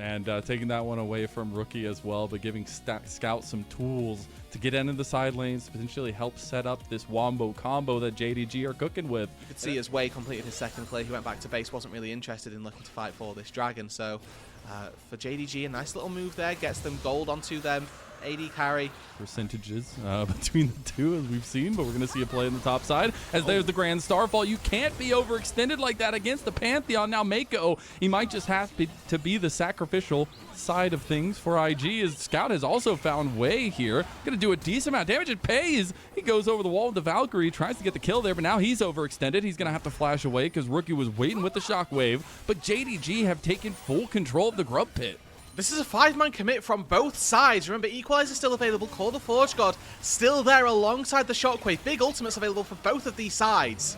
and taking that one away from Rookie as well, but giving Scout some tools to get into the side lanes, to potentially help set up this wombo combo that JDG are cooking with. You could see as Way completed his second play, he went back to base, wasn't really interested in looking to fight for this dragon. So for JDG, a nice little move there, gets them gold onto them. AD carry. Percentages between the two, as we've seen, but we're going to see a play in the top side as there's the Grand Starfall. You can't be overextended like that against the Pantheon. Now Mako, he might just have to be the sacrificial side of things for IG, as Scout has also found Way here. Going to do a decent amount of damage. It pays. He goes over the wall with the Valkyrie, tries to get the kill there, but now he's overextended. He's going to have to flash away because Rookie was waiting with the Shockwave, but JDG have taken full control of the Grub Pit. This is a 5-man commit from both sides. Remember, Equalizer still available. Call the Forge God still there alongside the Shockwave. Big ultimates available for both of these sides.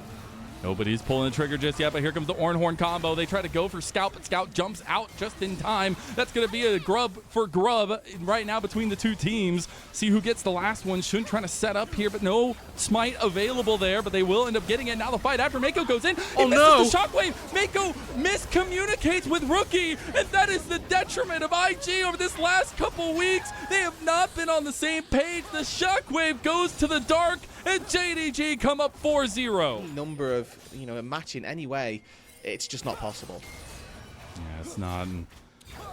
Nobody's pulling the trigger just yet, but here comes the Ornhorn combo. They try to go for Scout, but Scout jumps out just in time. That's going to be a grub for grub right now between the two teams. See who gets the last one. Shun trying to set up here, but no smite available there, but they will end up getting it. Now the fight after Mako goes in. Oh no! The Shockwave. Mako miscommunicates with Rookie, and that is the detriment of IG over this last couple weeks. They have not been on the same page. The Shockwave goes to the dark, and JDG come up 4-0. Number of, matching anyway, it's just not possible. Yeah, it's not.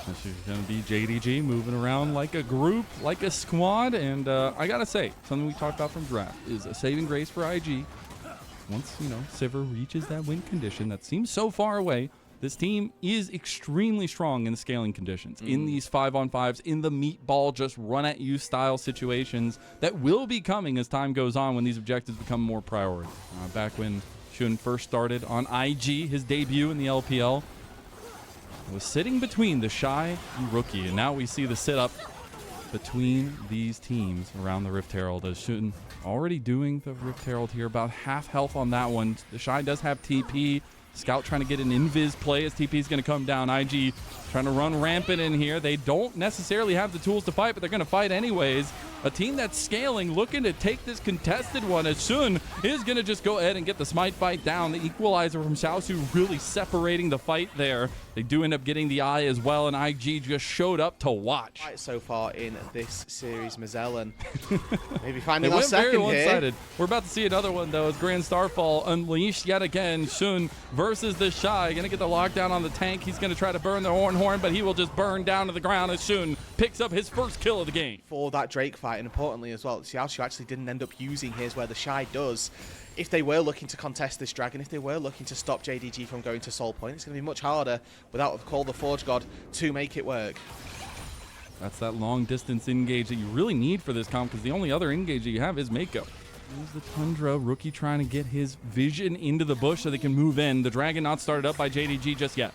This is going to be JDG moving around like a group, like a squad, and I gotta say, something we talked about from draft is a saving grace for IG. Once, Sivir reaches that win condition that seems so far away, this team is extremely strong in the scaling conditions, in these 5-on-5s, in the meatball, just run-at-you style situations that will be coming as time goes on when these objectives become more priority. Back when Shun first started on IG, his debut in the LPL, was sitting between the Shy and Rookie, and now we see the sit-up between these teams around the Rift Herald, as Shun already doing the Rift Herald here, about half health on that one. The Shy does have TP. Scout trying to get an invis play as TP is going to come down. IG trying to run rampant in here. They don't necessarily have the tools to fight, but they're going to fight anyways. A team that's scaling, looking to take this contested one, as Shun is going to just go ahead and get the smite fight down. The equalizer from Xiaosu really separating the fight there. They do end up getting the eye as well, and IG just showed up to watch. Right so far in this series, Mazellan. Maybe finding our second very one-sided. here. We're about to see another one, though, as Grand Starfall unleashed yet again. Shun versus the Shy. Going to get the lockdown on the tank. He's going to try to burn the Ornhorn, but he will just burn down to the ground as Shun picks up his first kill of the game. For that Drake fight, and importantly as well, Xiaosu actually didn't end up using his where the Shy does. If they were looking to contest this dragon, if they were looking to stop JDG from going to Soul Point, it's going to be much harder without Call the Forge God to make it work. That's that long distance engage that you really need for this comp, because the only other engage that you have is Mako. Here's the Tundra. Rookie trying to get his vision into the bush so they can move in. The dragon not started up by JDG just yet.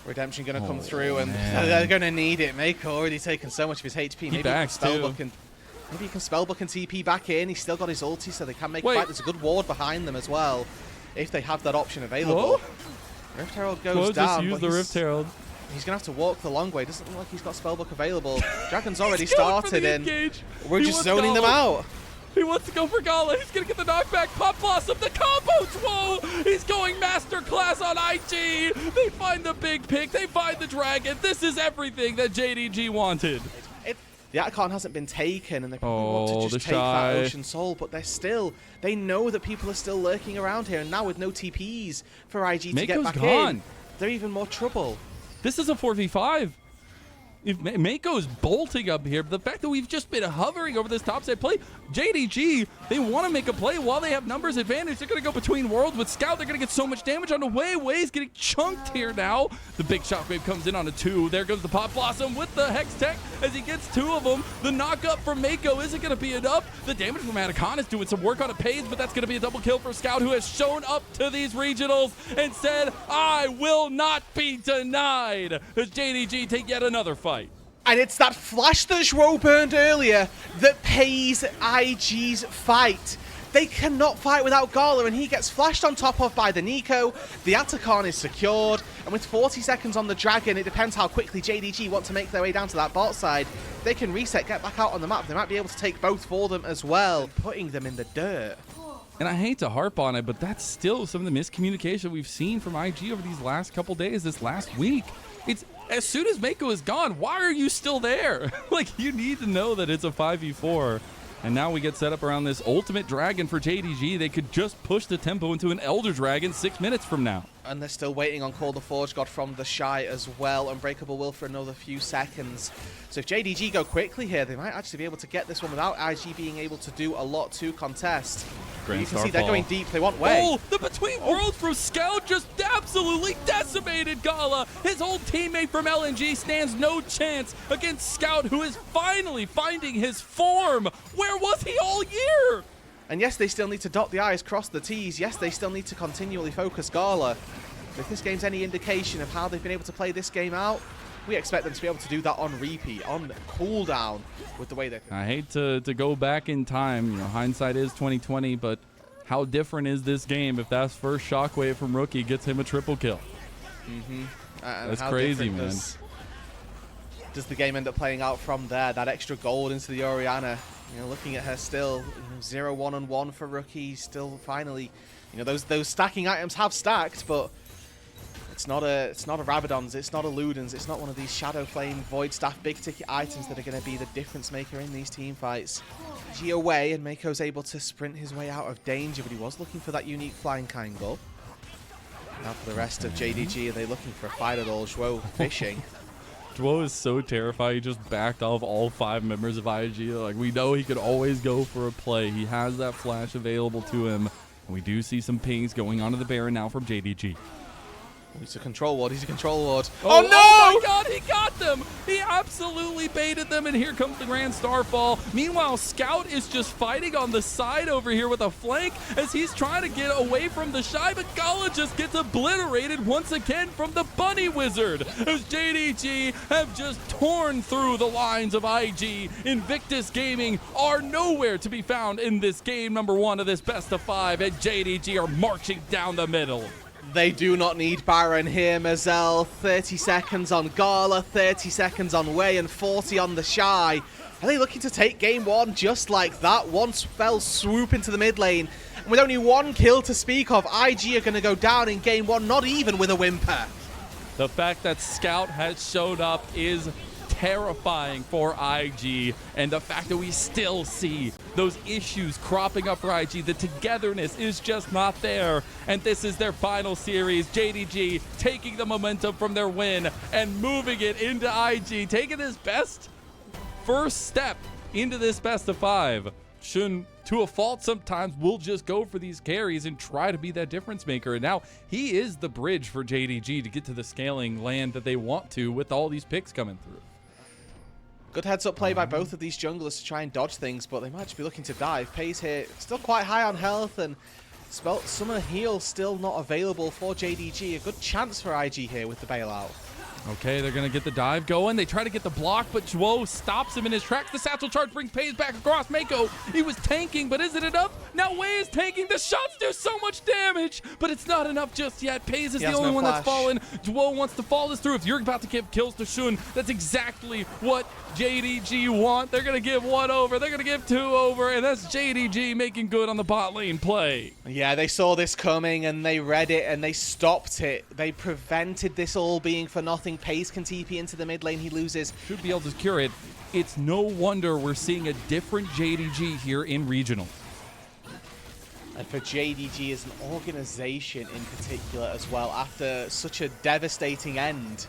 Redemption going to come through, and they're going to need it. Mako already taken so much of his HP. Maybe he can spellbook and TP back in. He's still got his ulti, so they can make a fight. There's a good ward behind them as well, if they have that option available. Whoa. Rift Herald goes down. Just use the Rift Herald. He's going to have to walk the long way. Doesn't look like he's got spellbook available. Dragon's already started, and we're just zoning them out. He wants to go for Gala. He's going to get the knockback. Pop Blossom, the combos. Whoa! He's going masterclass on IG. They find the big pick. They find the dragon. This is everything that JDG wanted. The icon hasn't been taken, and they probably want to just take that Ocean Soul, but they know that people are still lurking around here, and now with no TPs for IG to get back in, they're even more trouble. This is a 4v5. If Mako's bolting up here, but the fact that we've just been hovering over this topside play, JDG, they want to make a play while they have numbers advantage. They're going to go between worlds with Scout. They're going to get so much damage on the way. Way's getting chunked here now. The big Shockwave comes in on a 2. There goes the Pop Blossom with the Hex Tech as he gets 2 of them. The knock-up from Mako isn't going to be enough. The damage from Atacon is doing some work on a page, but that's going to be a double kill for Scout, who has shown up to these regionals and said, I will not be denied, as JDG take yet another fight. And it's that flash that Zhou burned earlier that pays IG's fight. They cannot fight without Gala, and he gets flashed on top of by the Nico. The Atacon is secured, and with 40 seconds on the Dragon, it depends how quickly JDG want to make their way down to that bot side. They can reset, get back out on the map. They might be able to take both for them as well, putting them in the dirt. And I hate to harp on it, but that's still some of the miscommunication we've seen from IG over these last couple days, this last week. It's as soon as Mako is gone, why are you still there? Like, you need to know that it's a 5v4. And now we get set up around this ultimate dragon for JDG. They could just push the tempo into an Elder Dragon 6 minutes from now. And they're still waiting on Call the Forge God from the Shy as well. Unbreakable Will for another few seconds. So if JDG go quickly here, they might actually be able to get this one without IG being able to do a lot to contest. You can see they're going deep. They want way. Oh, the Between Worlds from Scout just absolutely decimated Gala. His old teammate from LNG stands no chance against Scout, who is finally finding his form. Where was he all year? And yes, they still need to dot the I's, cross the T's. Yes, they still need to continually focus Gala. If this game's any indication of how they've been able to play this game out, we expect them to be able to do that on repeat, on cooldown, with the way they. I hate to go back in time. You know, hindsight is 2020, but how different is this game if that first shockwave from Rookie gets him a triple kill? That's crazy, man. Does the game end up playing out from there? That extra gold into the Orianna. You know, looking at her still, 0-1-1 for Rookie. Still, finally, you know, those stacking items have stacked, but. It's not a Rabadon's, it's not a Luden's, it's not one of these Shadow Flame, Void Staff, big ticket items that are going to be the difference maker in these team fights. G away, and Mako's able to sprint his way out of danger, but he was looking for that unique flying triangle. Now for the rest of JDG, are they looking for a fight at all? Zhuo fishing. Zhuo is so terrified, he just backed off all 5 members of IG. Like, we know he could always go for a play. He has that flash available to him. And we do see some pings going onto the Baron now from JDG. He's a control ward. He's a control ward. Oh, no! Oh, my God. He got them. He absolutely baited them, and here comes the Grand Starfall. Meanwhile, Scout is just fighting on the side over here with a flank as he's trying to get away from the Shy, but Gala just gets obliterated once again from the Bunny Wizard as JDG have just torn through the lines of IG. Invictus Gaming are nowhere to be found in this game number 1 of this best of 5, and JDG are marching down the middle. They do not need Baron here, Mazel. 30 seconds on Gala, 30 seconds on Wei, and 40 on the Shy. Are they looking to take game 1 just like that? One fell swoop into the mid lane. And with only 1 kill to speak of, IG are going to go down in game 1, not even with a whimper. The fact that Scout has showed up is terrifying for IG, and the fact that we still see those issues cropping up for IG, the togetherness is just not there, and this is their final series. JDG taking the momentum from their win and moving it into IG, taking this best first step into this best of 5. Shun, to a fault sometimes, will just go for these carries and try to be that difference maker, and now he is the bridge for JDG to get to the scaling land that they want to with all these picks coming through. Good heads-up play by both of these junglers to try and dodge things, but they might just be looking to dive. Pace here, still quite high on health, and Summoner Heal still not available for JDG. A good chance for IG here with the bailout. Okay, they're going to get the dive going. They try to get the block, but Zhuo stops him in his tracks. The satchel charge brings Pace back across Mako. He was tanking, but is it enough? Now Wei is tanking. The shots do so much damage, but it's not enough just yet. Pace is the only one that's fallen. Zhuo wants to fall this through. If you're about to give kills to Shun, that's exactly what JDG want. They're going to give 1 over. They're going to give 2 over, and that's JDG making good on the bot lane play. Yeah, they saw this coming, and they read it, and they stopped it. They prevented this all being for nothing. Pace can TP into the mid lane. He loses. Should be able to cure it. It's no wonder we're seeing a different JDG here in regional. And for JDG as an organization in particular as well, after such a devastating end.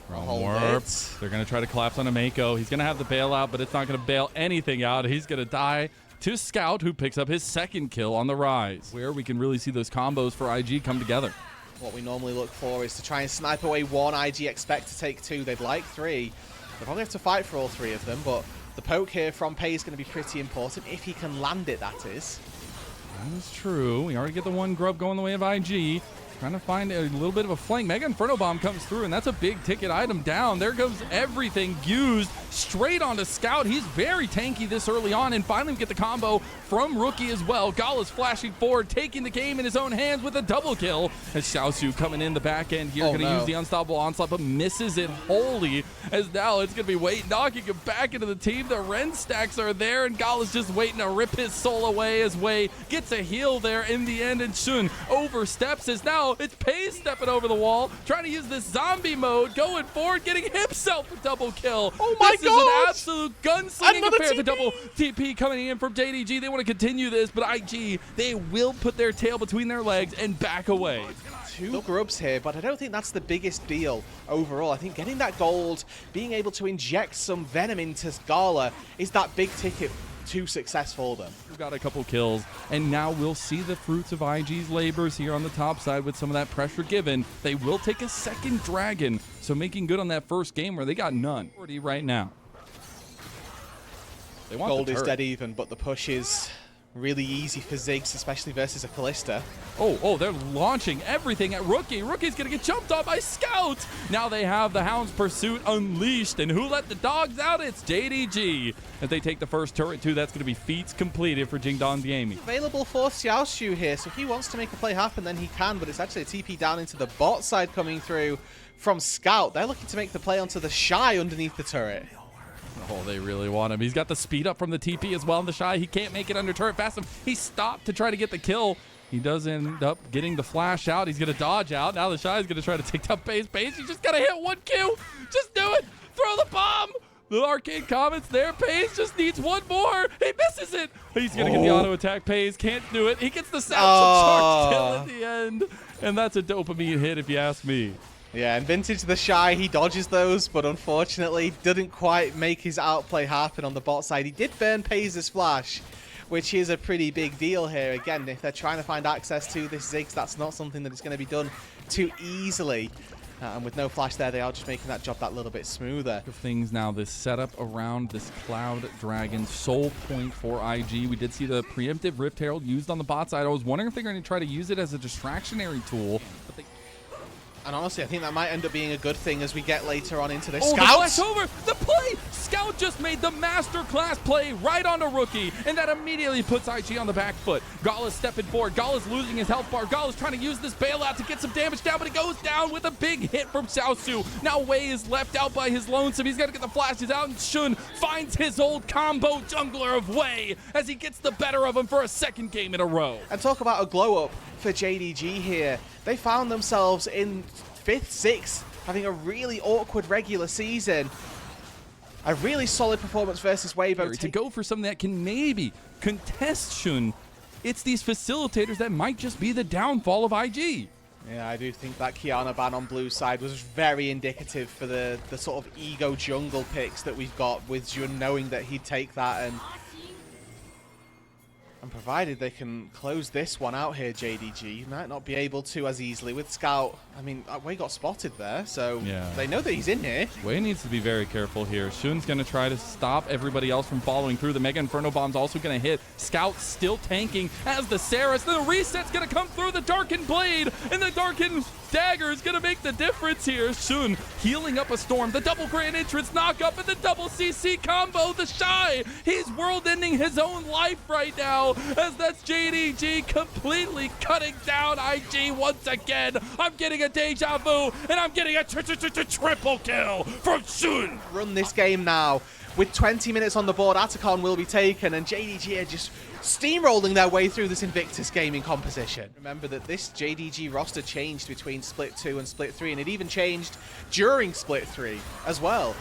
They're going to try to collapse on a Mako. He's going to have the bailout, but it's not going to bail anything out. He's going to die to Scout, who picks up his 2nd kill on the Rise, where we can really see those combos for IG come together. What we normally look for is to try and snipe away 1. IG expect to take 2. They'd like 3. They'll probably have to fight for all 3 of them, but the poke here from Pei is going to be pretty important, if he can land it, that is. That is true. We already get the 1 grub going the way of IG. Trying to find a little bit of a flank. Mega Inferno Bomb comes through, and that's a big ticket item down. There goes everything used straight onto Scout. He's very tanky this early on, and finally we get the combo from Rookie as well. Gala's flashing forward, taking the game in his own hands with a double kill. As Xiaosu coming in the back end here, going to use the Unstoppable Onslaught, but misses it wholly, as now it's going to be Wait knocking him back into the team. The Ren stacks are there, and Gala's just waiting to rip his soul away as Wei gets a heal there in the end, and Shun oversteps as now now it's Pace stepping over the wall, trying to use this zombie mode, going forward, getting himself a double kill. Oh my This is an absolute gunslinging affair. The double TP coming in from JDG. They want to continue this, but IG, they will put their tail between their legs and back away. 2 grubs here, but I don't think that's the biggest deal overall. I think getting that gold, being able to inject some venom into Gala is that big ticket to success for them. We've got a couple kills, and now we'll see the fruits of IG's labors here on the top side with some of that pressure given. They will take a second dragon, so making good on that first game where they got none right now. They want Gold the is turret. dead even, but the push is really easy for Ziggs, especially versus a Callista. Oh, they're launching everything at Rookie. Rookie's going to get jumped on by Scout. Now they have the Hound's Pursuit unleashed. And who let the dogs out? It's JDG. If they take the first turret, too, that's going to be feats completed for Jingdong Gaming. Available for Xiaoshu here, so if he wants to make a play happen, then he can, but it's actually a TP down into the bot side coming through from Scout. They're looking to make the play onto the Shy underneath the turret. Oh, they really want him. He's got the speed up from the TP as well in the Shy. He can't make it under turret fast enough. He stopped to try to get the kill. He does end up getting the flash out. He's going to dodge out. Now the Shy is going to try to take down Pace. Pace, you just got to hit 1 Q. Just do it. Throw the bomb. The arcade comments there. Pace just needs 1 more. He misses it. He's going to get the auto attack. Pace can't do it. He gets the satchel charge kill at the end. And that's a dopamine hit if you ask me. Yeah, and Vintage the Shy, he dodges those, but unfortunately didn't quite make his outplay happen on the bot side. He did burn Paze's flash, which is a pretty big deal here. Again, if they're trying to find access to this Ziggs, that's not something that is going to be done too easily. And with no flash there, they are just making that job that little bit smoother. Things now, this setup around this Cloud Dragon, sole point for IG. We did see the preemptive Rift Herald used on the bot side. I was wondering if they're going to try to use it as a distractionary tool, but they... And honestly, I think that might end up being a good thing as we get later on into this. Oh, Scout! the flash over! The play! Scout just made the masterclass play right on a Rookie, and that immediately puts IG on the back foot. Gala's stepping forward. Gala's losing his health bar. Gala's trying to use this bailout to get some damage down, but he goes down with a big hit from Xiaosu. Now Wei is left out by his lonesome. He's got to get the flashes out, and Shun finds his old combo jungler of Wei as he gets the better of him for a second game in a row. And talk about a glow up for JDG here. They found themselves in 5th, 6th, having a really awkward regular season. A really solid performance versus Weibo. To go for something that can maybe contest Shun, it's these facilitators that might just be the downfall of IG. Yeah, I do think that Kiana ban on blue side was very indicative for the sort of ego jungle picks that we've got with Jun knowing that he'd take that, and provided they can close this one out here, JDG might not be able to as easily with Scout. I mean, Wei got spotted there, so yeah, they know that he's in here. Wei needs to be very careful here. Shun's going to try to stop everybody else from following through. The Mega Inferno Bomb's also going to hit. Scout still tanking as the Saris. The reset's going to come through the Darkened Blade, and the Darkened Dagger is going to make the difference here. Shun healing up a Storm. The double Grand Entrance knock up and the double CC combo. The Shy, he's world-ending his own life right now, as that's JDG completely cutting down IG once again. I'm getting a deja vu, and I'm getting a triple kill from Shun. Run this game now. With 20 minutes on the board, Atacon will be taken, and JDG are just steamrolling their way through this Invictus Gaming composition. Remember that this JDG roster changed between Split 2 and Split 3, and it even changed during Split 3 as well.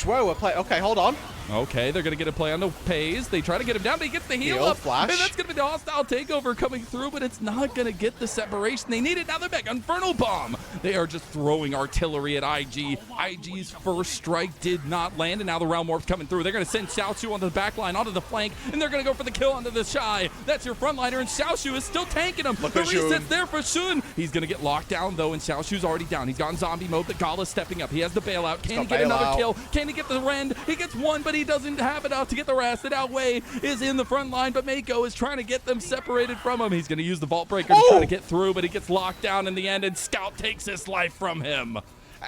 Whoa, okay, hold on. Okay, they're going to get a play on the Paze. They try to get him down, but he gets the heal up. Flash. And that's going to be the hostile takeover coming through, but it's not going to get the separation. They need it. Now they're back. Inferno Bomb. They are just throwing artillery at IG. IG's first strike did not land, and now the Realm Warp's coming through. They're going to send Xiaoshu onto the back line, onto the flank, and they're going to go for the kill onto the Shy. That's your frontliner, and Xiaoshu is still tanking him. The reset's there for Shun. He's going to get locked down, though, and Xiaoshu's already down. He's got in zombie mode, but Gala's stepping up. He has the bailout. Can he get another kill? Can he get the rend? He gets one, but he doesn't have enough to get the rest. And now Wei is in the front line, but Mako is trying to get them separated from him. He's going to use the Vault Breaker to try to get through, but he gets locked down in the end, and Scout takes his life from him.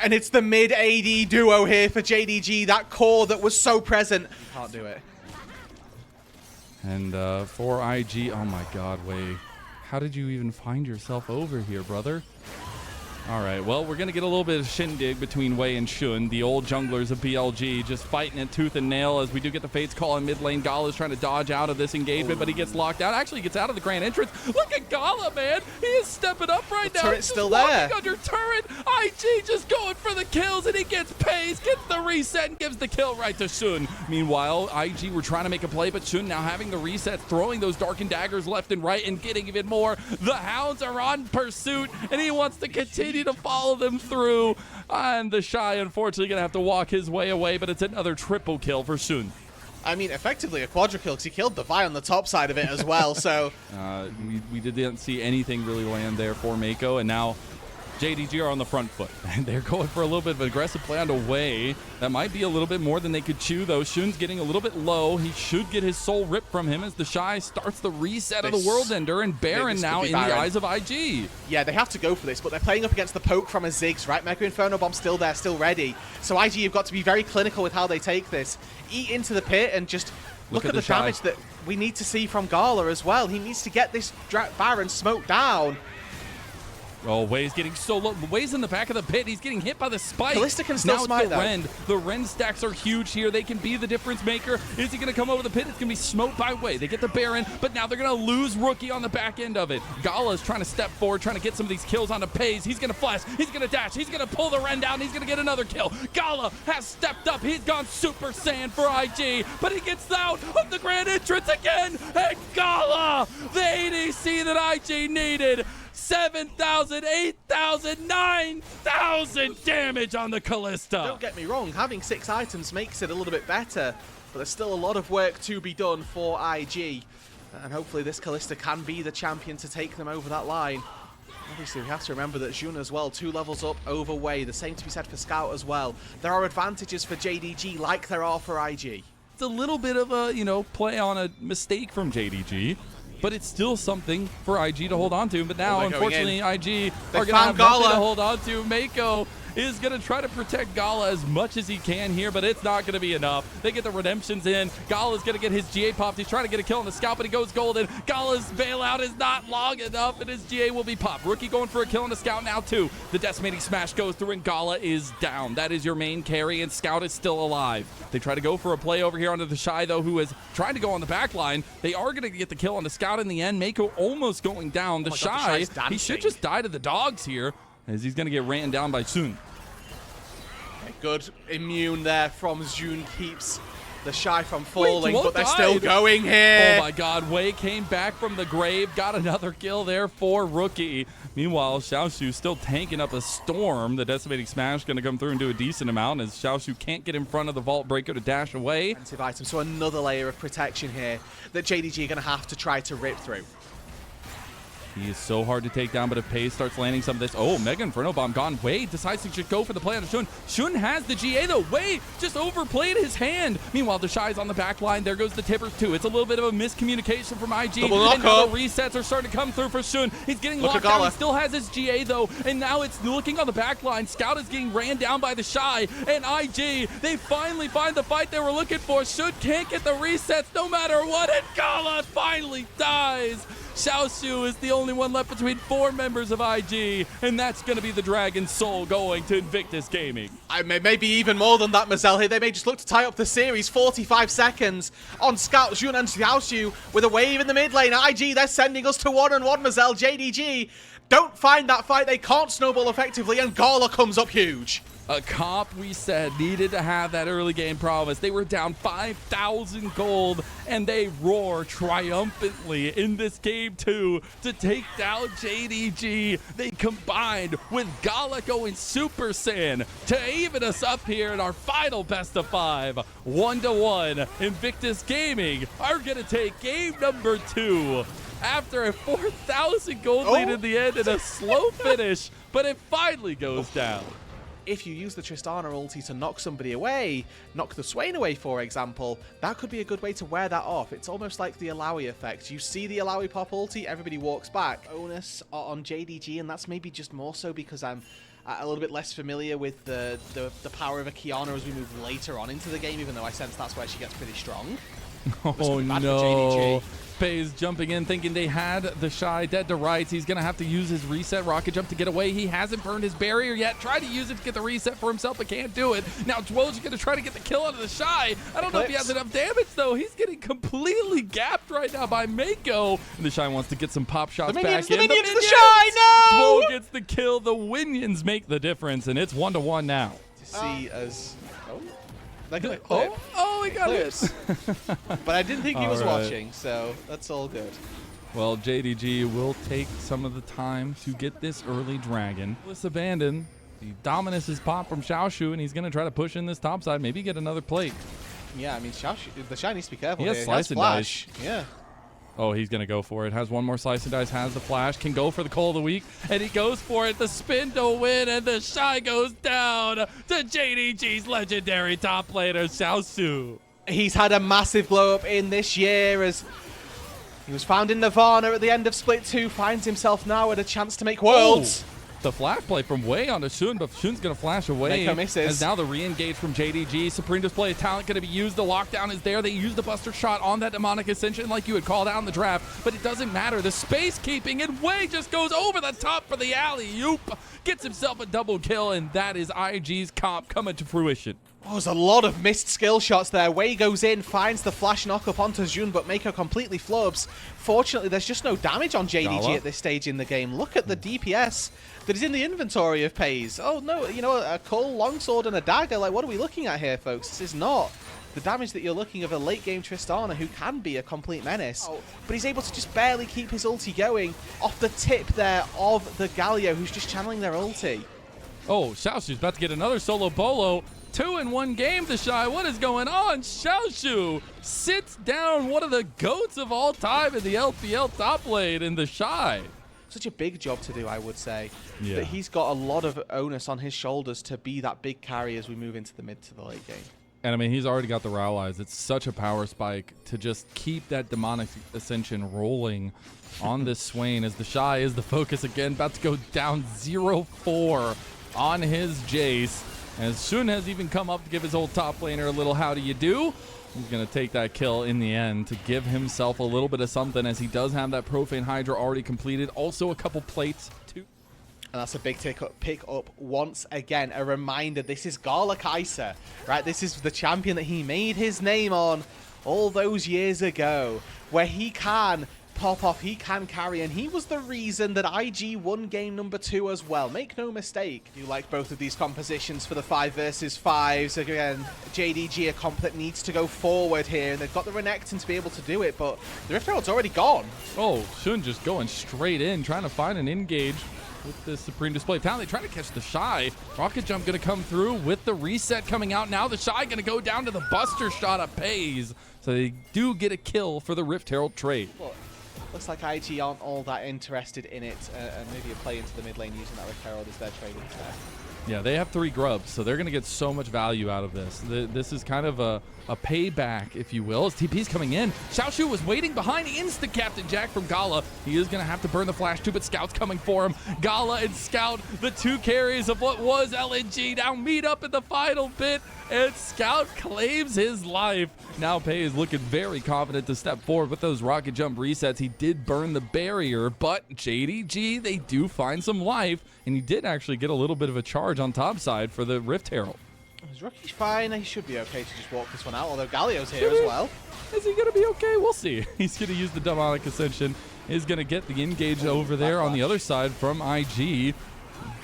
And it's the mid AD duo here for JDG, that core that was so present. Can't do it. And for IG, oh my god, Wei, how did you even find yourself over here, brother? All right, well, we're going to get a little bit of shindig between Wei and Shun, the old junglers of BLG, just fighting it tooth and nail as we do get the Fates call in mid lane. Gala's trying to dodge out of this engagement, but he gets locked out. Actually, he gets out of the grand entrance. Look at Gala, man. He is stepping up right now. Turret's still there. Under turret. IG just going for the kills, and he gets paced, gets the reset, and gives the kill right to Shun. Meanwhile, IG were trying to make a play, but Shun now having the reset, throwing those darkened daggers left and right and getting even more. The Hounds are on pursuit, and he wants to continue to follow them through, and the Shy unfortunately gonna have to walk his way away, but it's another triple kill for Shun. I mean, effectively a quadra kill because he killed the Vi on the top side of it as well. So we didn't see anything really land there for Mako, and now JDG are on the front foot, and they're going for a little bit of an aggressive play on the way. That might be a little bit more than they could chew, though. Shun's getting a little bit low. He should get his soul ripped from him as the Shy starts the reset of the World Ender, and Baron now in the eyes of IG. Yeah, they have to go for this, but they're playing up against the poke from a Ziggs, right? Mega Inferno Bomb still there, still ready. So IG have got to be very clinical with how they take this. Eat into the pit and just look at the damage that we need to see from Gala as well. He needs to get this Baron smoked down. Oh, Wei's getting so low. Wei's in the back of the pit. He's getting hit by the spike. Kalista can still smite, though. Rend. The Rend stacks are huge here. They can be the difference maker. Is he going to come over the pit? It's going to be smoked by Wei. They get the Baron, but now they're going to lose Rookie on the back end of it. Gala is trying to step forward, trying to get some of these kills onto Pays. He's going to flash. He's going to dash. He's going to pull the Rend down. He's going to get another kill. Gala has stepped up. He's gone Super Saiyan for IG, but he gets out of the grand entrance again. And Gala, the ADC that IG needed. 7,000, 8,000, 9,000 damage on the Kalista. Don't get me wrong, having 6 items makes it a little bit better, but there's still a lot of work to be done for IG. And hopefully this Kalista can be the champion to take them over that line. Obviously, we have to remember that Jun as well, 2 levels up over Wei. The same to be said for Scout as well. There are advantages for JDG like there are for IG. It's a little bit of a, play on a mistake from JDG. But it's still something for IG to hold on to. But now, unfortunately, IG are going to have nothing to hold on to. Mako is going to try to protect Gala as much as he can here, but it's not going to be enough. They get the redemptions in. Gala's going to get his GA popped. He's trying to get a kill on the Scout, but he goes golden. Gala's bailout is not long enough, and his GA will be popped. Rookie going for a kill on the Scout now, too. The decimating smash goes through, and Gala is down. That is your main carry, and Scout is still alive. They try to go for a play over here onto the Shy, though, who is trying to go on the back line. They are going to get the kill on the Scout in the end. Mako almost going down. The Shy, he should just die to the dogs here, as he's going to get ran down by Sun. Good immune there from Jun, keeps the Shy from falling, but they're still going here. Oh my god, Wei came back from the grave, got another kill there for Rookie. Meanwhile, Xiaoshu still tanking up a storm. The decimating smash going to come through and do a decent amount as Xiaoshu can't get in front of the Vault Breaker to dash away. Item, so another layer of protection here that JDG are going to have to try to rip through. He is so hard to take down, but if Pays starts landing some of this... Oh, Mega Inferno Bomb gone. Wei decides to just go for the play on Shun. Shun has the GA, though. Wei just overplayed his hand. Meanwhile, the Shy's on the back line. There goes the Tippers, too. It's a little bit of a miscommunication from IG. And now the resets are starting to come through for Shun. He's getting locked down. He still has his GA, though. And now it's looking on the back line. Scout is getting ran down by the Shy. And IG, they finally find the fight they were looking for. Shun can't get the resets no matter what. And Gala finally dies. Xiaoshu is the only one left between 4 members of IG, and that's going to be the Dragon Soul going to Invictus Gaming. Maybe even more than that, Mazel here. They may just look to tie up the series. 45 seconds on Scout, Jun and Xiaoshu with a wave in the mid lane. IG, they're sending us to 1-on-1, Mazel. JDG don't find that fight. They can't snowball effectively, and Gala comes up huge. A comp we said needed to have that early game promise. They were down 5,000 gold, and they roar triumphantly in this game 2 to take down JDG. They combined with Gala going Super Saiyan to even us up here in our final best of 5. 1-1, Invictus Gaming are going to take game number 2 after a 4,000 gold lead in the end and a slow finish, but it finally goes down. If you use the Tristana ulti to knock somebody away, knock the Swain away, for example, that could be a good way to wear that off. It's almost like the Alawi effect. You see the Alawi pop ulti, everybody walks back. Onus on JDG, and that's maybe just more so because I'm a little bit less familiar with the power of a Kiana as we move later on into the game, even though I sense that's where she gets pretty strong. Oh no. FaZe jumping in, thinking they had the Shy dead to rights. He's going to have to use his reset rocket jump to get away. He hasn't burned his barrier yet. Tried to use it to get the reset for himself, but can't do it. Now Dwo's going to try to get the kill out of the Shy. I don't know if he has enough damage, though. He's getting completely gapped right now by Mako. And the Shy wants to get some pop shots back in. The Shy, no! Dwo gets the kill. The Winions make the difference, and it's 1-1 now. To see as... Oh, he got it. But I didn't think he was watching, so that's all good. Well, JDG will take some of the time to get this early dragon. Let's abandon. The Dominus is popped from Xiaoshu, and he's going to try to push in this top side, maybe get another plate. Yeah, I mean, the Shy needs to be careful. He has here. slice and dice. Yeah. Oh, he's going to go for it. Has one more slice and dice, has the flash, can go for the call of the week, and he goes for it. The spin to win, and the Shy goes down to JDG's legendary top laner, Xiaoshu. He's had a massive glow up in this year as he was found in Nirvana at the end of Split 2, finds himself now with a chance to make Worlds. Oh. The flash play from Wei onto Shun, but Shun's going to flash away. Mako misses. As now the re-engage from JDG. Supreme Display of Talent going to be used. The lockdown is there. They use the Buster Shot on that Demonic Ascension like you had called out in the draft, but it doesn't matter. The space keeping, and Wei just goes over the top for the alley-oop. Gets himself a double kill, and that is IG's comp coming to fruition. Oh, there's a lot of missed skill shots there. Wei goes in, finds the flash knock up onto Jun, but Mako completely flubs. Fortunately, there's just no damage on JDG at this stage in the game. Look at the DPS that is in the inventory of FaZe. Oh no, you know, a Cull, Longsword, and a Dagger. Like, what are we looking at here, folks? This is not the damage that you're looking of a late-game Tristana, who can be a complete menace. But he's able to just barely keep his ulti going off the tip there of the Galio, who's just channeling their ulti. Oh, Xiaoshu's about to get another solo bolo. 2 in 1 game, the Shy. What is going on? Xiaoshu sits down one of the GOATs of all time in the LPL top lane in the Shy. Such a big job to do, I would say. Yeah. That he's got a lot of onus on his shoulders to be that big carry as we move into the mid to the late game. And I mean, he's already got the Rowlies. It's such a power spike to just keep that Demonic Ascension rolling on this Swain as the Shy is the focus again. About to go down 0-4 on his Jace. As Shun has even come up to give his old top laner a little how do you do. He's going to take that kill in the end to give himself a little bit of something, as he does have that Profane Hydra already completed. Also a couple plates too. And that's a big pick up once again. A reminder, this is Gala Kaiser, right? This is the champion that he made his name on all those years ago, where he can pop off, he can carry, and he was the reason that IG won game number 2 as well. Make no mistake, you like both of these compositions for the 5 versus 5s. Again, JDG, a comp that needs to go forward here, and they've got the Renekton to be able to do it, but the Rift Herald's already gone. Oh, Shun just going straight in, trying to find an engage with the Supreme Display of Talent. They try to catch the Shy. Rocket Jump going to come through with the reset coming out. Now the Shy going to go down to the Buster Shot of Pays. So they do get a kill for the Rift Herald trade. Look, looks like IG aren't all that interested in it, and maybe a play into the mid lane using that Rift Herald as their trade instead. Yeah, they have 3 grubs, so they're going to get so much value out of this. This is kind of a payback, if you will, as TP's coming in. Xiaoshu was waiting behind Insta-Captain Jack from Gala. He is going to have to burn the flash too, but Scout's coming for him. Gala and Scout, the 2 carries of what was LNG, now meet up in the final bit, and Scout claims his life. Now Pei is looking very confident to step forward with those rocket jump resets. He did burn the barrier, but JDG, they do find some life, and he did actually get a little bit of a charge on top side for the Rift Herald. His rookie's fine. He should be okay to just walk this one out, although Galio's here as well. Is he going to be okay? We'll see. He's going to use the Demonic Ascension. He's going to get the engage over there on the other side from IG.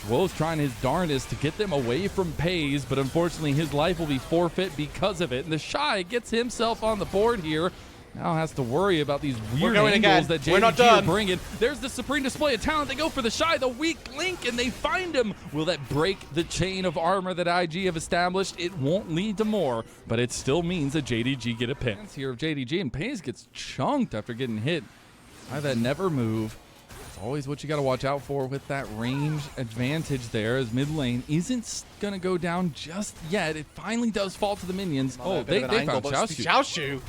Dwo's trying his darndest to get them away from Pays, but unfortunately his life will be forfeit because of it. And the Shy gets himself on the board here. Now has to worry about these weird angles that JDG are bringing. There's the Supreme Display of Talent. They go for the Shy, the weak link, and they find him. Will that break the chain of armor that IG have established? It won't lead to more, but it still means that JDG get a pick. Here of JDG, and Pays gets chunked after getting hit by that never move. It's always what you got to watch out for with that range advantage there, as mid lane isn't going to go down just yet. It finally does fall to the minions. Oh, they found Xiaoshu.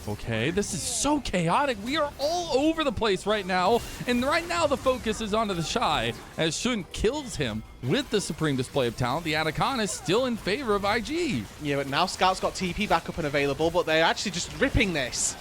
Okay, this is so chaotic. We are all over the place right now. And right now the focus is onto the Shy as Shun kills him with the Supreme Display of Talent. The Atacon is still in favor of IG. Yeah, but now Scout's got TP back up and available, but they're actually just ripping this.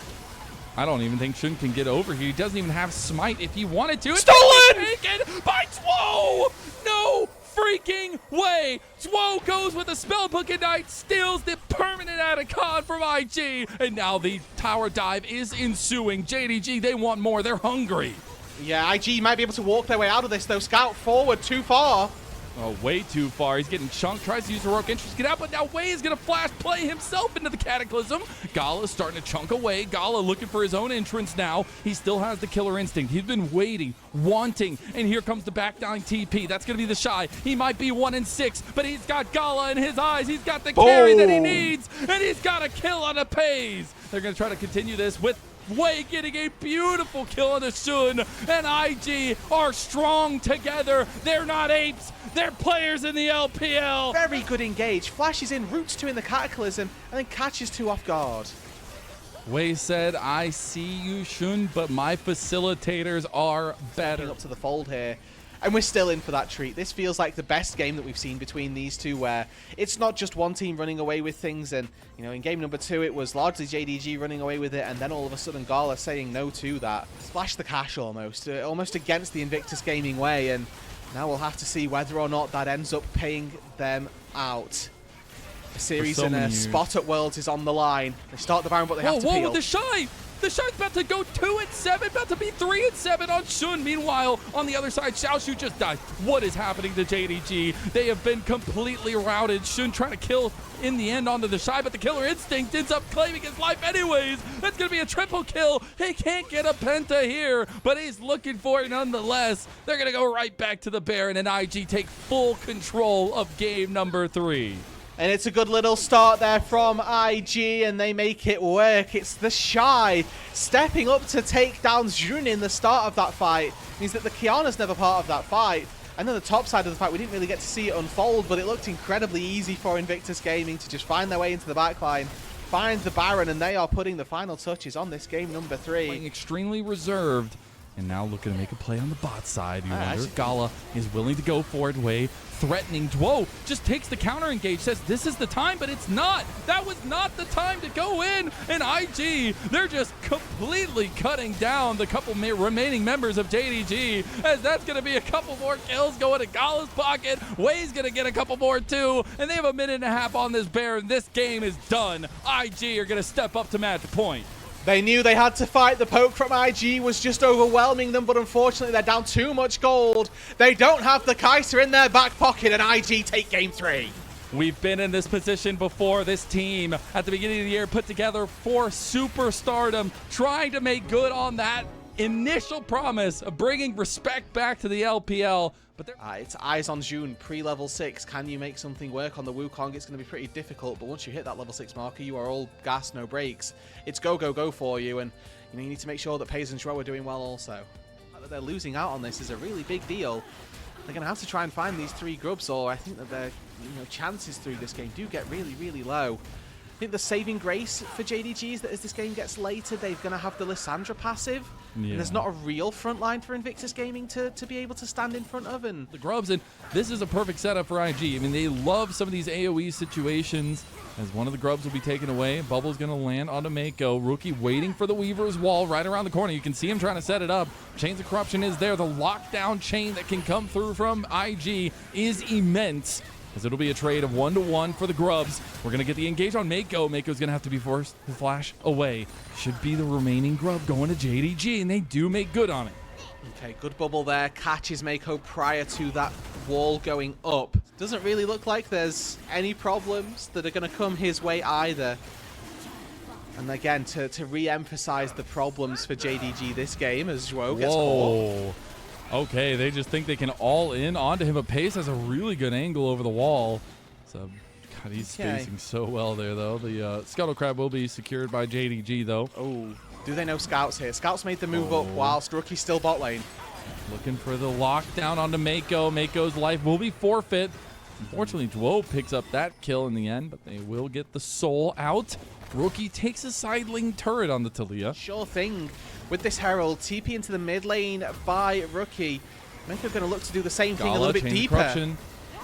I don't even think Shun can get over here. He doesn't even have smite if he wanted to. Stolen! Taken by Zwo! No freaking way! Zwo goes with a Spellbook Ignite, steals the permanent Atacon from IG, and now the tower dive is ensuing. JDG, they want more. They're hungry. Yeah, IG might be able to walk their way out of this, though. Scout forward too far. Oh, way too far. He's getting chunked. Tries to use Heroic Interest to get out, but now Wei is going to flash play himself into the Cataclysm. Gala is starting to chunk away. Gala looking for his own entrance now. He still has the killer instinct. He's been waiting, wanting, and here comes the back down TP. That's going to be the Shy. He might be 1-6, but he's got Gala in his eyes. He's got the carry that he needs, and he's got a kill on a Pays. They're going to try to continue this with Wei getting a beautiful kill on the Shun, and IG are strong together. They're not apes, they're players in the LPL. Very good engage. Flashes in, roots 2 in the Cataclysm, and then catches 2 off guard. Wei said, I see you, Shun, but my facilitators are better. Up to the fold here. And we're still in for that treat. This feels like the best game that we've seen between these two, where it's not just one team running away with things. And, you know, in game number 2, it was largely JDG running away with it, and then all of a sudden Gala saying no to that. Splash the cash almost against the Invictus Gaming way. And now we'll have to see whether or not that ends up paying them out. A series and a spot at Worlds is on the line. They start the Baron, but they have to peel. Whoa, with the Shy! The Shy's about to go 2-7, about to be 3-7 on Shun. Meanwhile, on the other side, Xiaoshu just died. What is happening to JDG? They have been completely routed. Shun trying to kill in the end onto the Shy, but the killer instinct ends up claiming his life anyways. That's going to be a triple kill. He can't get a penta here, but he's looking for it nonetheless. They're going to go right back to the Baron, and IG take full control of game number 3. And it's a good little start there from IG, and they make it work. It's the Shy stepping up to take down Jun in the start of that fight. Means that the Kiana's never part of that fight. And then the top side of the fight, we didn't really get to see it unfold, but it looked incredibly easy for Invictus Gaming to just find their way into the backline, find the Baron, and they are putting the final touches on this game number 3. Playing extremely reserved, and now looking to make a play on the bot side. You wonder if Gala is willing to go for it. Wei threatening. Zwo just takes the counter engage, says this is the time, but it's not. That was not the time to go in. And IG, they're just completely cutting down the couple remaining members of JDG, as that's going to be a couple more kills going to Gala's pocket. Wei's going to get a couple more too, and they have a minute and a half on this Baron. This game is done. IG are going to step up to match point. They knew they had to fight. The poke from IG was just overwhelming them, but unfortunately they're down too much gold. They don't have the Kaiser in their back pocket, and IG take game 3. We've been in this position before. This team at the beginning of the year put together for superstardom, trying to make good on that initial promise of bringing respect back to the LPL. But it's eyes on Jun, pre-level 6. Can you make something work on the Wukong? It's going to be pretty difficult, but once you hit that level 6 marker, you are all gas, no brakes. It's go, go, go for you, and you know you need to make sure that Pays and Shro are doing well also. The fact that they're losing out on this is a really big deal. They're going to have to try and find these 3 grubs, or I think that their chances through this game do get really, really low. I think the saving grace for JDG is that as this game gets later, they're going to have the Lissandra passive. Yeah. And there's not a real front line for Invictus Gaming to be able to stand in front of. And the grubs, and this is a perfect setup for IG. I mean, they love some of these AoE situations, as one of the grubs will be taken away. Bubble's going to land onto Mako. Rookie waiting for the Weaver's wall right around the corner. You can see him trying to set it up. Chains of Corruption is there. The lockdown chain that can come through from IG is immense, as it'll be a trade of 1-to-1 for the grubs. We're going to get the engage on Mako. Mako's going to have to be forced to flash away. Should be the remaining grub going to JDG, and they do make good on it. Okay, good bubble there. Catches Mako prior to that wall going up. Doesn't really look like there's any problems that are going to come his way either. And again, to re-emphasize the problems for JDG this game as Zwo gets caught. Okay, they just think they can all in onto him, but Pace has a really good angle over the wall. So, God, he's spacing so well there, though. The Scuttle Crab will be secured by JDG, though. Oh, do they know Scouts here? Scouts made the move up whilst Rookie's still bot lane. Looking for the lockdown onto Mako. Mako's life will be forfeit. Unfortunately, Zwo picks up that kill in the end, but they will get the soul out. Rookie takes a side lane turret on the Taliyah. Sure thing. With this Herald, TP into the mid lane by Rookie. Mako going to look to do the same thing a little bit deeper.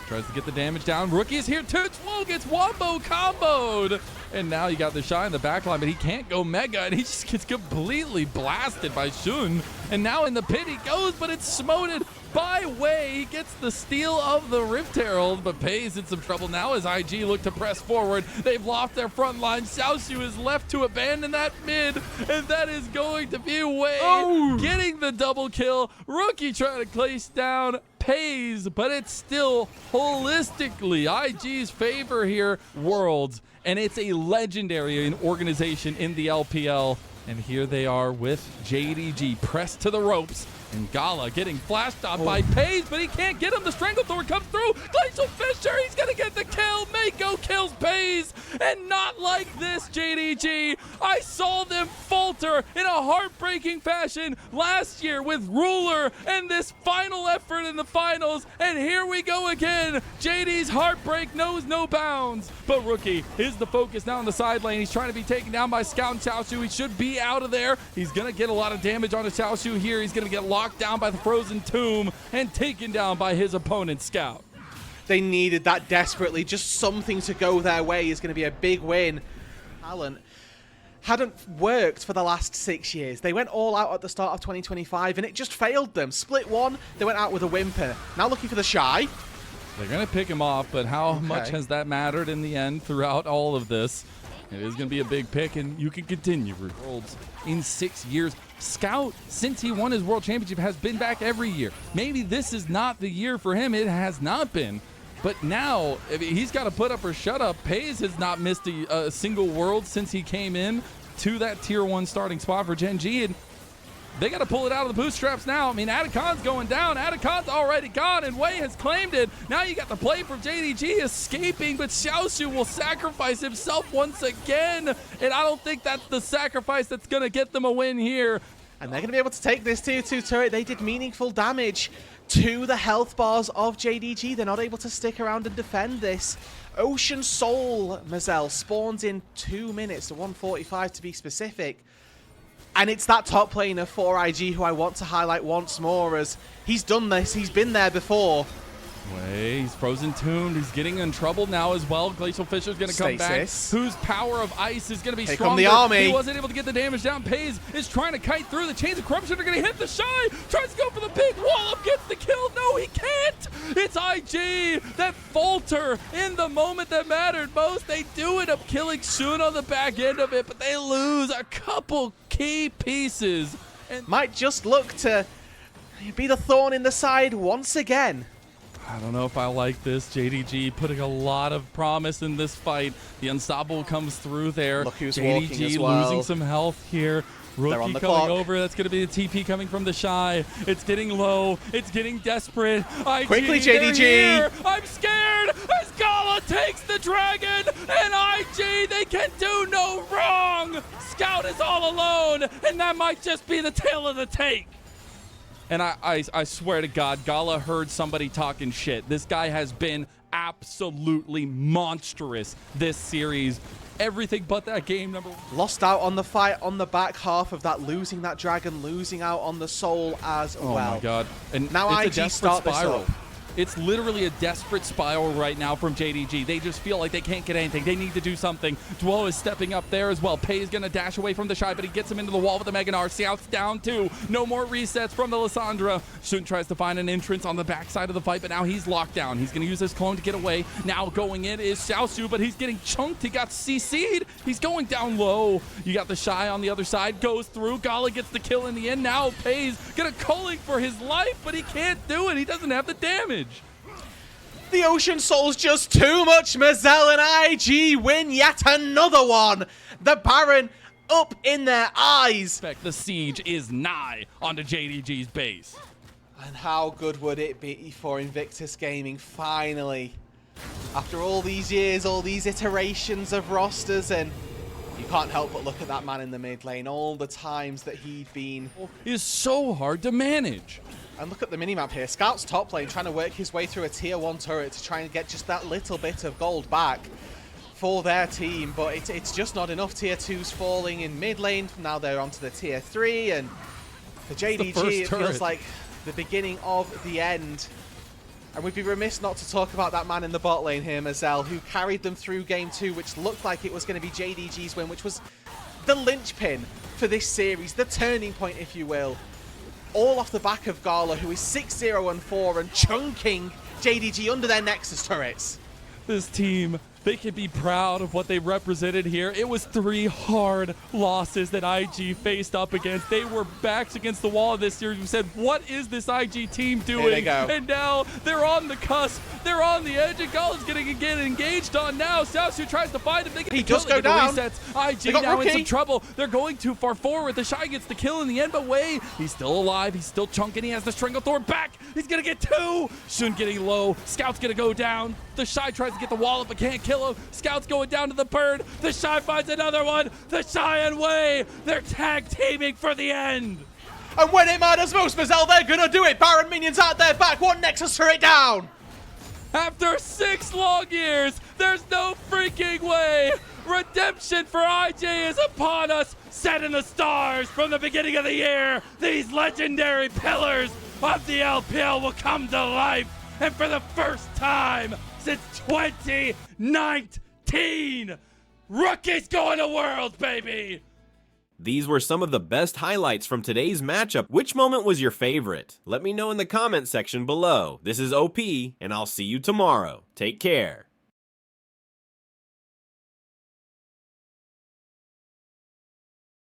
tries to get the damage down. Rookie is here too. Twoo gets wombo comboed. And now you got the Shy in the backline, but he can't go mega, and he just gets completely blasted by Shun. And now in the pit he goes, but it's smoted by Wei. He gets the steal of the Rift Herald, but Pays in some trouble now as IG look to press forward. They've lost their front line. Xiaoxiu is left to abandon that mid, and that is going to be Wei getting the double kill. Rookie trying to place down Pays, but it's still holistically IG's favor here. Worlds, and it's a legendary organization in the LPL. And here they are with JDG pressed to the ropes. And Gala getting flashed off by Pays, but he can't get him. The Stranglethorn comes through. Glacial Fisher, he's going to get the kill. Mako kills Pays. And not like this, JDG. I saw them falter in a heartbreaking fashion last year with Ruler and this final effort in the finals. And here we go again. JD's heartbreak knows no bounds. But Rookie is the focus now in the side lane. He's trying to be taken down by Scout and Xiaoxiu. He should be out of there. He's going to get a lot of damage onto Xiaoxiu here. He's going to get locked down by the Frozen Tomb and taken down by his opponent, Scout. They needed that desperately. Just something to go their way is going to be a big win. Talent hadn't worked for the last 6 years. They went all out at the start of 2025 and it just failed them. Split one, they went out with a whimper. Now looking for the Shy. They're going to pick him off, but how much has that mattered in the end throughout all of this? It is going to be a big pick, and you can continue for Worlds in 6 years. Scout, since he won his World Championship, has been back every year. Maybe this is not the year for him. It has not been. But now, he's got to put up or shut up. Pays has not missed a single World since he came in to that Tier 1 starting spot for Gen G. And they got to pull it out of the bootstraps now. I mean, Atacon's going down. Atacon's already gone, and Wei has claimed it. Now you got the play from JDG escaping, but Xiaoxiu will sacrifice himself once again. And I don't think that's the sacrifice that's going to get them a win here. And they're going to be able to take this Tier 2 turret. They did meaningful damage to the health bars of JDG. They're not able to stick around and defend this. Ocean Soul, Mazel, spawns in 2 minutes, to 1:45 to be specific. And it's that top laner for IG who I want to highlight once more, as he's done this. He's been there before. Wei, he's Frozen Tombed. He's getting in trouble now as well. Glacial Fisher's going to come back. Whose power of ice is going to be stronger. Here come the army. He wasn't able to get the damage down. Pays is trying to kite through. The Chains of Corruption are going to hit the Shy. Tries to go for the big wall up. Gets the kill. No, he can't. It's IG that falter in the moment that mattered most. They do end up killing Shun on the back end of it, but they lose a couple key pieces. And might just look to be the thorn in the side once again. I don't know if I like this. JDG putting a lot of promise in this fight. The Unstoppable comes through there. Look who's JDG walking as well. losing some health here. Rookie coming clock. over. That's going to be the TP coming from the Shy. It's getting low. It's getting desperate. IG, quickly, JDG. I'm scared as Gala takes the dragon. And IG, they can do no wrong. Scout is all alone. And that might just be the tail of the tape. And I swear to God, Gala heard somebody talking shit. This guy has been absolutely monstrous this series. Everything but that game number one. Lost out on the fight on the back half of that, losing that dragon, losing out on the soul as well. Oh my God. And now it's a IG start spiral. this up. It's literally a desperate spiral right now from JDG. They just feel like they can't get anything. They need to do something. Duo is stepping up there as well. Pei is going to dash away from the Shy, but he gets him into the wall with the Mega Gnar. Scout's down too. No more resets from the Lissandra. Shun tries to find an entrance on the backside of the fight, but now he's locked down. He's going to use his clone to get away. Now going in is Xiaoxiu, but he's getting chunked. He got CC'd. He's going down low. You got the Shy on the other side. Goes through. Gala gets the kill in the end. Now Pei's going to calling for his life, but he can't do it. He doesn't have the damage. The Ocean Soul's just too much. Mazel and IG win yet another one. The Baron up in their eyes. The siege is nigh onto JDG's base. And how good would it be for Invictus Gaming finally, after all these years, all these iterations of rosters, and you can't help but look at that man in the mid lane, all the times that he'd been. Is so hard to manage. And look at the minimap here. Scout's top lane trying to work his way through a tier 1 turret to try and get just that little bit of gold back for their team. But it's just not enough. Tier 2's falling in mid lane. Now they're onto the tier 3. And for JDG, it feels like the beginning of the end. And we'd be remiss not to talk about that man in the bot lane here, Mazel, who carried them through game 2, which looked like it was going to be JDG's win, which was the linchpin for this series, the turning point, if you will. All off the back of Gala, who is 6-0-4 and chunking JDG under their Nexus turrets. This team, they can be proud of what they represented here. It was 3 hard losses that IG faced up against. They were backs against the wall of this series. We said, what is this IG team doing? Here they go. And now they're on the cusp. They're on the edge, and Gala's getting engaged on now. Sausu tries to find him. They get He the kill, does go down. Resets. IG got now in Rookie. some trouble. They're going too far forward. The Shy gets the kill in the end, but wait, he's still alive. He's still chunking. He has the Stranglethorn back. He's going to get 2. Shun getting low. Scout's going to go down. The Shy tries to get the wall up, but can't kill him. Scout's going down to the bird. The Shy finds another one. The Shy and Wei, they're tag teaming for the end. And when it matters most, Mazel, they're going to do it. Baron minions at their back. One Nexus turret down. After 6 long years, there's no freaking way. Redemption for IJ is upon us, set in the stars from the beginning of the year. These legendary pillars of the LPL will come to life. And for the first time since 2019, Rookie's going to Worlds, baby. These were some of the best highlights from today's matchup. Which moment was your favorite? Let me know in the comment section below. This is OP, and I'll see you tomorrow. Take care.